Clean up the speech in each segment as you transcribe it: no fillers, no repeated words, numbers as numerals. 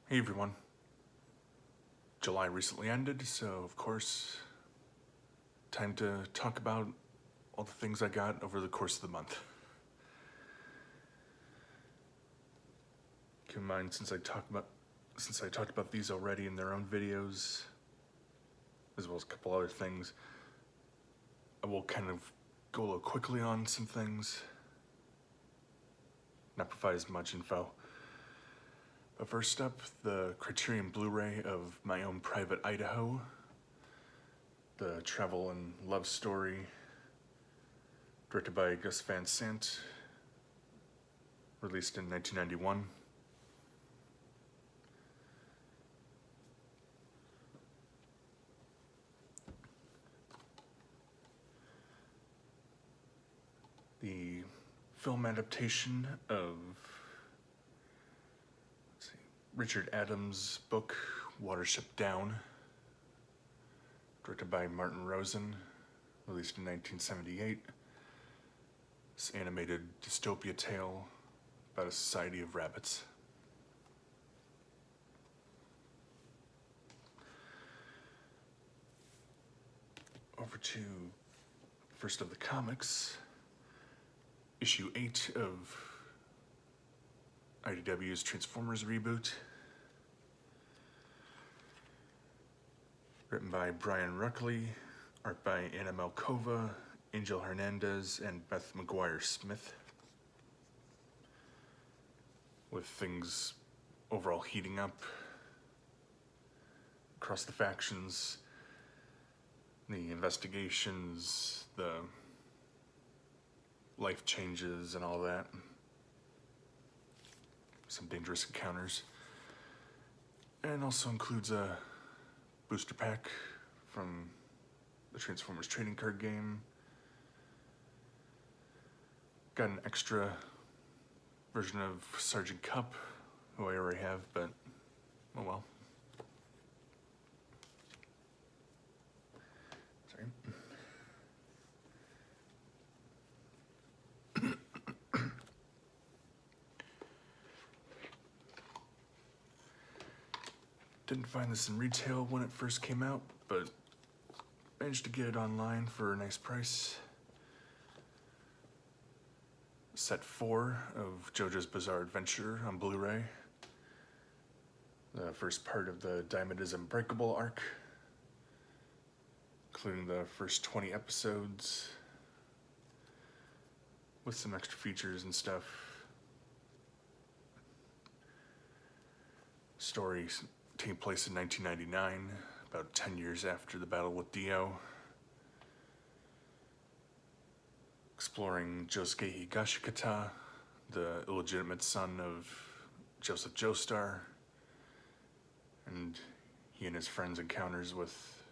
Hey everyone. July recently ended, so of course, time to talk about all the things I got over the course of the month. Keep in mind, since I talked about these already in their own videos, as well as a couple other things, I will kind of go a little quickly on some things, not provide as much info. But first up, the Criterion Blu-ray of My Own Private Idaho, the travel and love story, directed by Gus Van Sant, released in 1991. The film adaptation of Richard Adams' book, Watership Down, directed by Martin Rosen, released in 1978. This animated dystopia tale about a society of rabbits. Over to first of the comics, issue 8 of IDW's Transformers reboot. Written by Brian Ruckley, art by Anna Malkova, Angel Hernandez, and Beth McGuire-Smith. With things overall heating up across the factions, the investigations, the life changes and all that. Some dangerous encounters. And also includes a booster pack from the Transformers trading card game. Got an extra version of Sergeant Cup, who I already have, but oh well. Sorry. Didn't find this in retail when it first came out, but managed to get it online for a nice price. Set 4 of JoJo's Bizarre Adventure on Blu-ray. The first part of the Diamond is Unbreakable arc, including the first 20 episodes, with some extra features and stuff. Story taking place in 1999, about 10 years after the battle with Dio. Exploring Josuke Higashikata, the illegitimate son of Joseph Joestar, and he and his friends' encounters with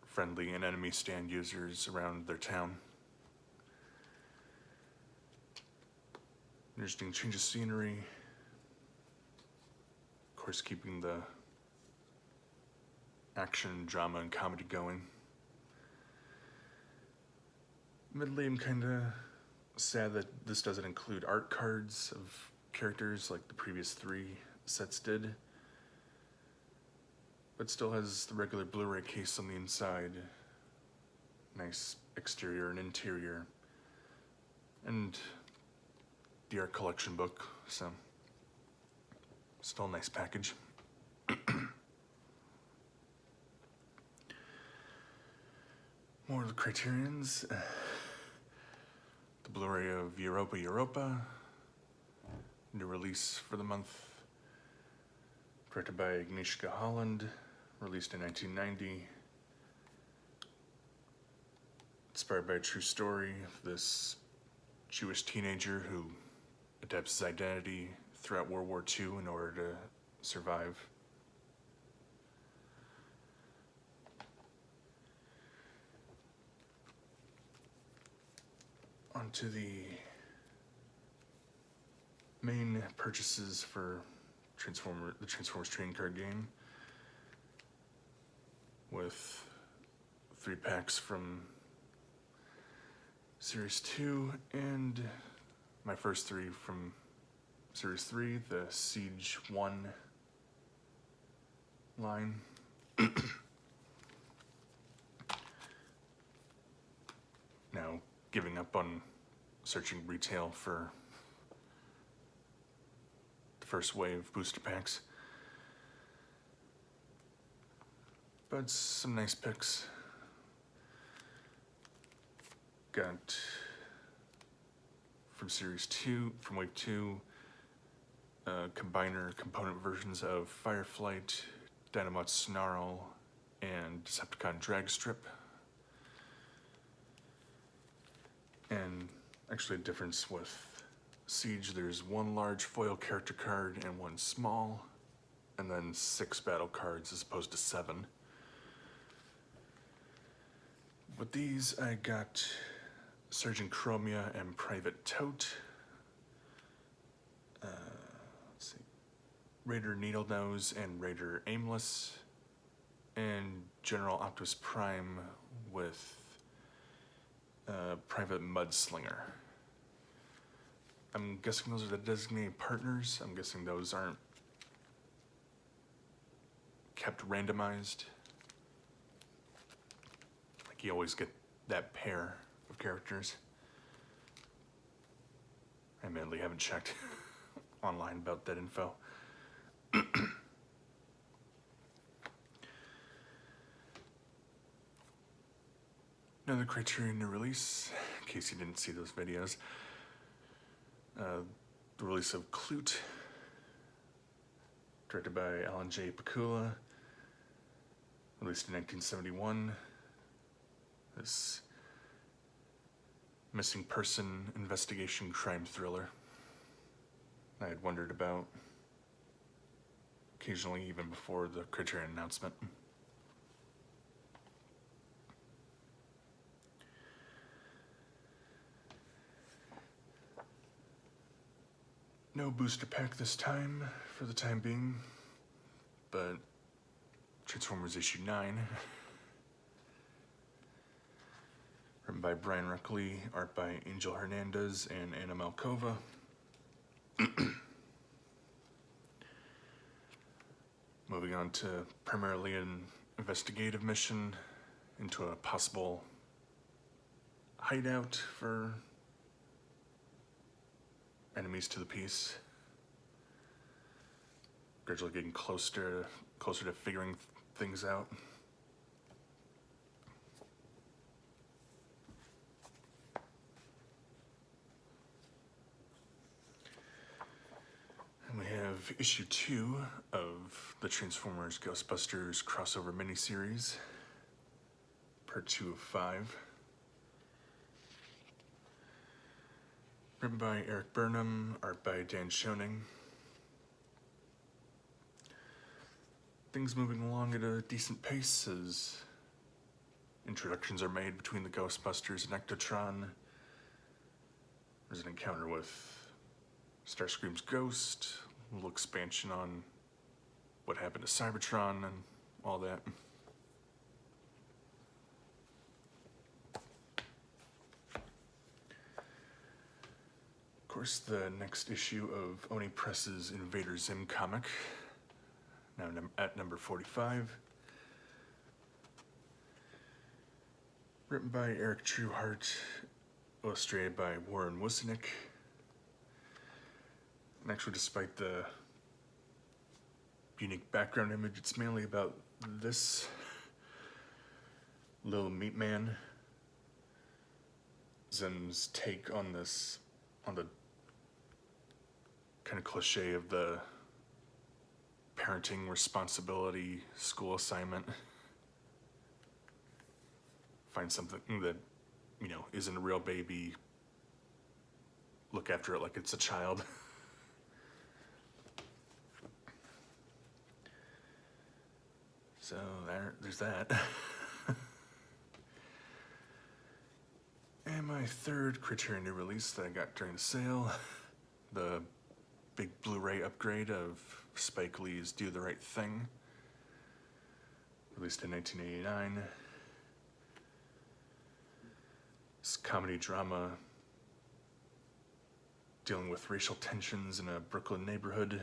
friendly and enemy stand users around their town. Interesting change of scenery. Of course, keeping the action, drama, and comedy going. Admittedly, I'm kind of sad that this doesn't include art cards of characters like the previous 3 sets did, but still has the regular Blu-ray case on the inside. Nice exterior and interior, and the art collection book, so still a nice package. More of the Criterions. The Blu-ray of Europa, new release for the month, directed by Agnieszka Holland, released in 1990. Inspired by a true story of this Jewish teenager who adapts his identity throughout World War II in order to survive. On to the main purchases for the Transformers trading card game, with 3 packs from Series 2 and my first 3 from Series 3, the Siege 1 line. Now giving up on searching retail for the first wave booster packs. But some nice picks. Got from Series 2, from Wave 2, combiner component versions of Fireflight, Dynamite Snarl, and Decepticon Dragstrip. And actually a difference with Siege, there's one large foil character card and one small, and then 6 battle cards as opposed to 7. With these, I got Surgeon Chromia and Private Tote. Let's see, Raider Needlenose and Raider Aimless, and General Optimus Prime with Private Mudslinger. I'm guessing those are the designated partners. I'm guessing those aren't kept randomized. Like you always get that pair of characters. I admittedly haven't checked online about that info. Another Criterion new release, in case you didn't see those videos. The release of Clute, directed by Alan J. Pakula, released in 1971. This missing person investigation crime thriller I had wondered about occasionally even before the Criterion announcement. No booster pack this time, for the time being, but Transformers issue 9. Written by Brian Ruckley, art by Angel Hernandez and Anna Malkova. Moving on to primarily an investigative mission into a possible hideout for enemies to the peace. Gradually getting closer to figuring things out. And we have issue 2 of the Transformers Ghostbusters crossover miniseries, part 2 of 5. Written by Eric Burnham, art by Dan Schoening. Things moving along at a decent pace as introductions are made between the Ghostbusters and Ectotron. There's an encounter with Starscream's ghost, a little expansion on what happened to Cybertron and all that. Of course, the next issue of Oni Press's Invader Zim comic, now at number 45. Written by Eric Trueheart, illustrated by Warren Wusinek. And actually, despite the unique background image, it's mainly about this little meat man. Zim's take on this, on the kind of cliche of the parenting responsibility school assignment. Find something that, you know, isn't a real baby, look after it like it's a child. So there's that. And my third Criterion new release that I got during the sale, the big Blu-ray upgrade of Spike Lee's Do the Right Thing, released in 1989. This comedy drama dealing with racial tensions in a Brooklyn neighborhood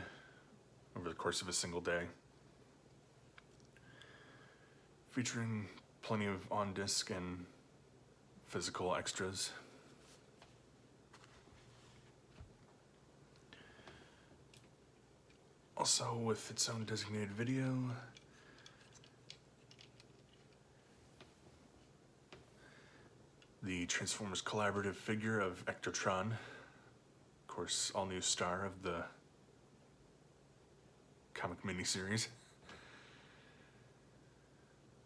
over the course of a single day. Featuring plenty of on-disc and physical extras. Also with its own designated video. The Transformers collaborative figure of Ectotron, of course, all-new star of the comic miniseries.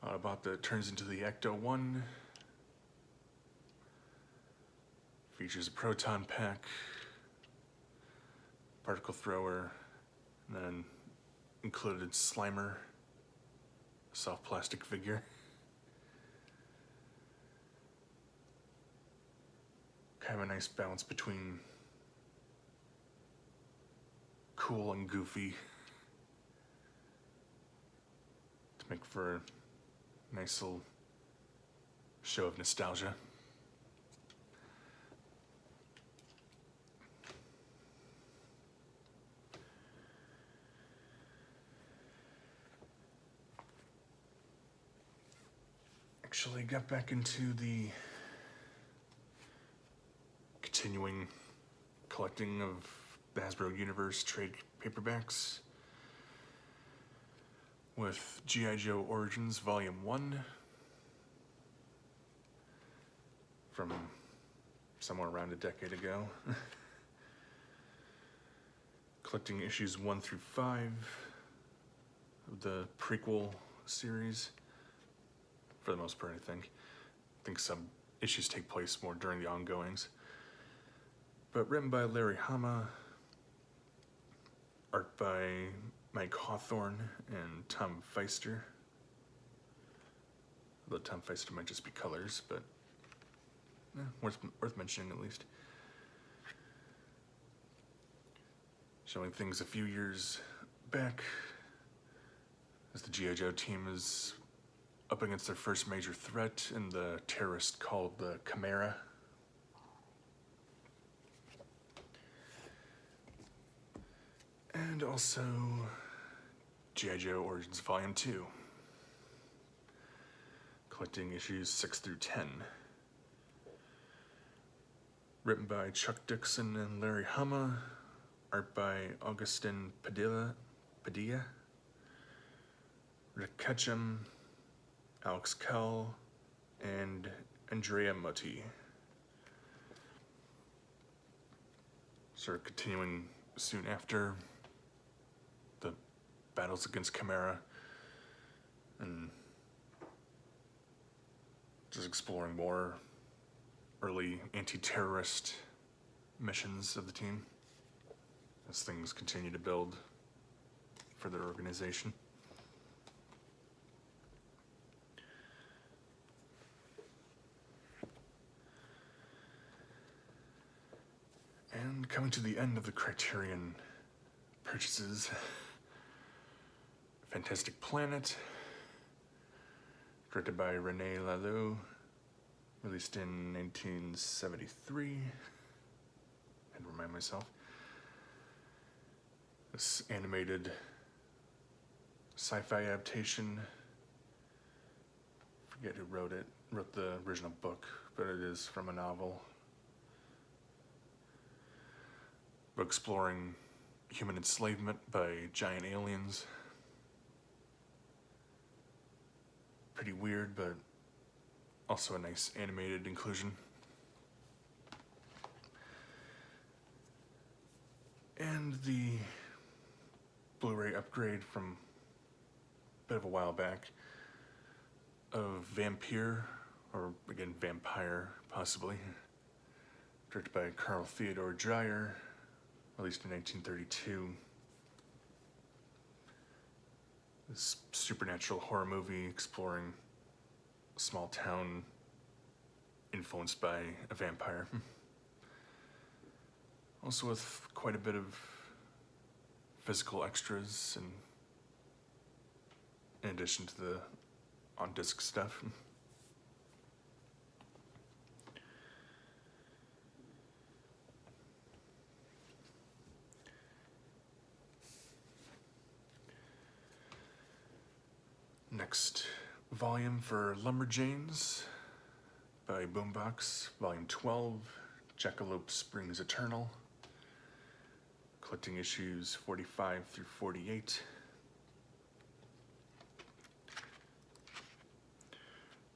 Autobot that turns into the Ecto-1. Features a proton pack, particle thrower, and then included Slimer, a soft plastic figure. Kind of a nice balance between cool and goofy to make for a nice little show of nostalgia. Actually got back into the continuing collecting of the Hasbro Universe trade paperbacks with G.I. Joe Origins Volume 1 from somewhere around a decade ago. Collecting issues 1 through 5 of the Prequel series, for the most part, I think. I think some issues take place more during the ongoings. But written by Larry Hama, art by Mike Hawthorne and Tom Feister. Although Tom Feister might just be colors, but worth mentioning at least. Showing things a few years back as the G.I. Joe team is up against their first major threat in the terrorist called the Chimera. And also G.I. Joe Origins Volume 2, collecting issues 6 through 10. Written by Chuck Dixon and Larry Hama, art by Augustin Padilla, Rick Ketchum, Alex Kell, and Andrea Mutti. Sort of continuing soon after the battles against Chimera and just exploring more early anti-terrorist missions of the team as things continue to build for their organization. And coming to the end of the Criterion purchases, Fantastic Planet, directed by René Laloux, released in 1973. I had to remind myself. This animated sci-fi adaptation. Forget who wrote it. Wrote the original book, but it is from a novel. Exploring human enslavement by giant aliens. Pretty weird, but also a nice animated inclusion. And the Blu-ray upgrade from a bit of a while back of Vampire, or again Vampire, possibly, directed by Carl Theodor Dreyer, released in 1932. This supernatural horror movie exploring a small town influenced by a vampire. Also with quite a bit of physical extras and in addition to the on-disc stuff. Next volume for Lumberjanes by Boombox, Volume 12, Jackalope Springs Eternal, collecting issues 45 through 48.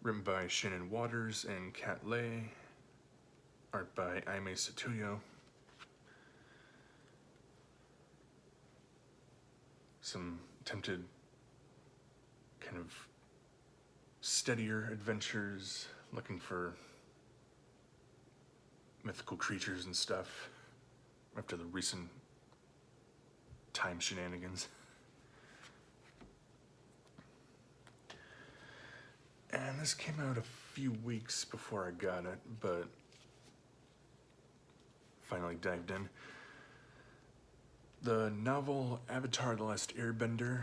Written by Shannon Waters and Kat Lay, art by Aime Satuyo. Some attempted kind of steadier adventures, looking for mythical creatures and stuff after the recent time shenanigans. And this came out a few weeks before I got it, but finally dived in. The novel Avatar: The Last Airbender,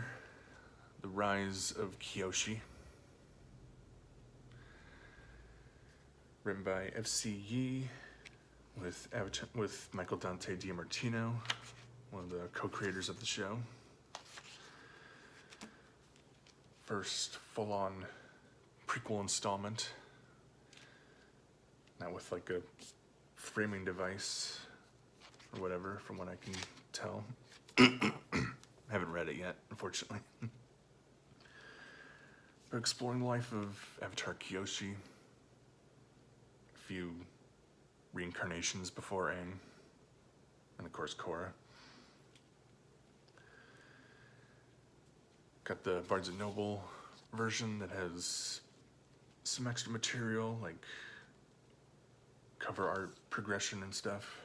The Rise of Kyoshi. Written by F.C. Yee with Michael Dante DiMartino, one of the co-creators of the show. First full-on prequel installment. Not with like a framing device or whatever, from what I can tell. I haven't read it yet, unfortunately. But exploring the life of Avatar Kyoshi, a few reincarnations before Aang, and of course Korra. Got the Barnes & Noble version that has some extra material, like cover art progression and stuff.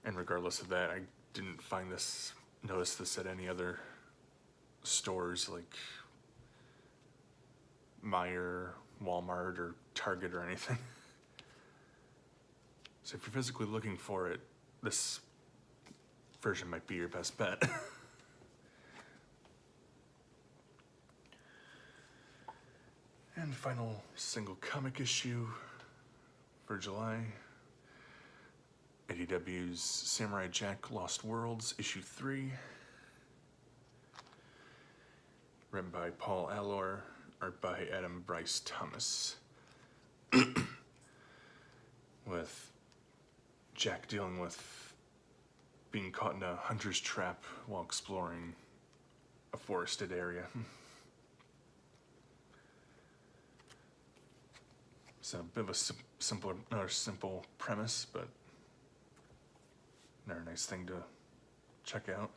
And regardless of that, I didn't notice this at any other stores like Meijer, Walmart, or Target or anything. So if you're physically looking for it, this version might be your best bet. And final single comic issue for July. IDW's Samurai Jack Lost Worlds, issue 3. Written by Paul Allor, art by Adam Bryce Thomas. With Jack dealing with being caught in a hunter's trap while exploring a forested area. So a bit of a simple premise, but another nice thing to check out.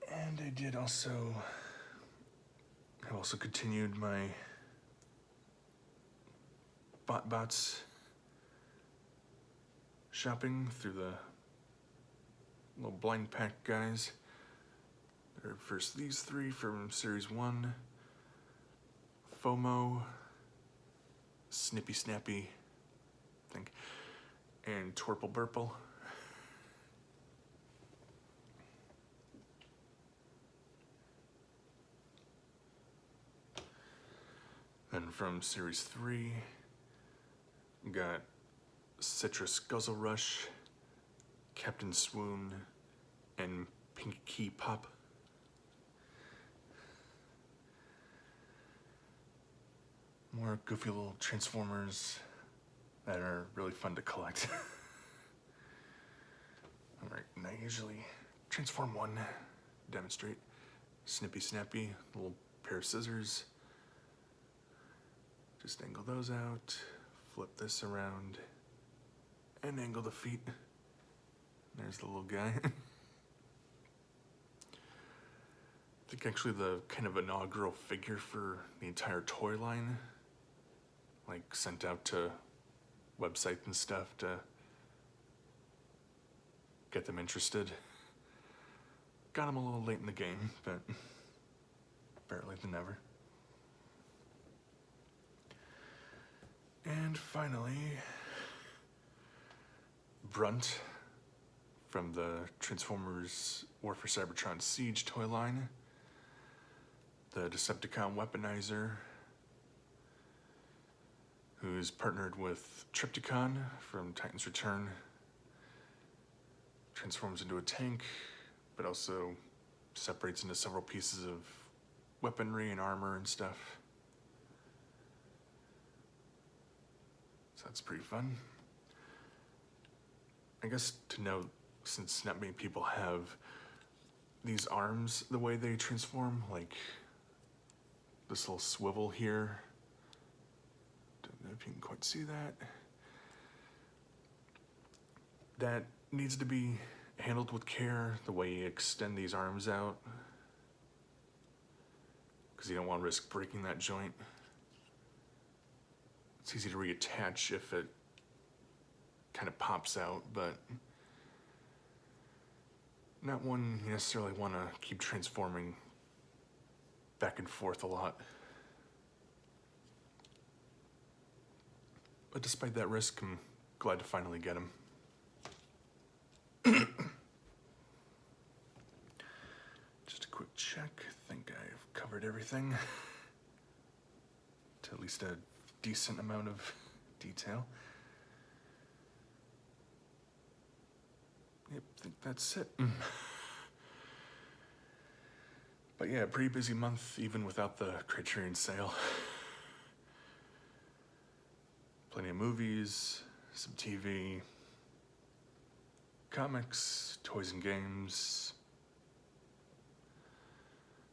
And I also continued my bots shopping through the little blind pack guys. There are first these 3 from Series 1, FOMO, Snippy Snappy, I think, and Twerple Burple. Then from Series 3, got Citrus Guzzle Rush, Captain Swoon, and Pink Key Pop. More goofy little Transformers that are really fun to collect. Alright, and I usually transform one, demonstrate. Snippy Snappy, little pair of scissors. Just angle those out, flip this around, and angle the feet. There's the little guy. I think actually the kind of inaugural figure for the entire toy line, like sent out to websites and stuff to get them interested. Got them a little late in the game, but better late than never. And finally, Brunt from the Transformers War for Cybertron Siege toy line. The Decepticon weaponizer, who who's partnered with Trypticon from Titan's Return. Transforms into a tank, but also separates into several pieces of weaponry and armor and stuff. So that's pretty fun. I guess to note, since not many people have these arms the way they transform, like this little swivel here. Don't know if you can quite see that. That needs to be handled with care, the way you extend these arms out, because you don't want to risk breaking that joint. It's easy to reattach if it kind of pops out, but not one you necessarily want to keep transforming back and forth a lot. But despite that risk, I'm glad to finally get him. Just a quick check. I think I've covered everything to at least a decent amount of detail. Yep, I think that's it. But yeah, pretty busy month even without the Criterion sale. Plenty of movies, some TV, comics, toys and games,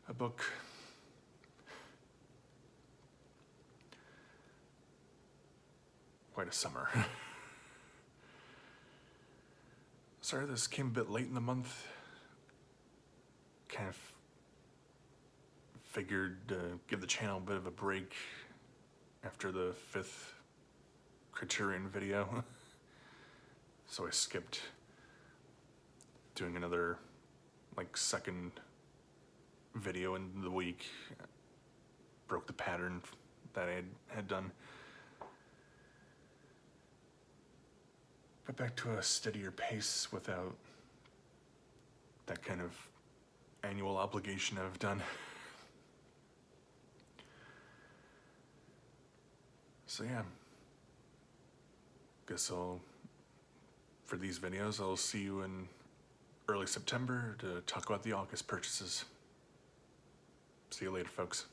a book. Quite a summer. Sorry this came a bit late in the month. Kind of figured to give the channel a bit of a break after the 5th Criterion video. So I skipped doing another second video in the week. Broke the pattern that I had done. Got back to a steadier pace without that kind of annual obligation I've done. So yeah, guess for these videos, I'll see you in early September to talk about the August purchases. See you later, folks.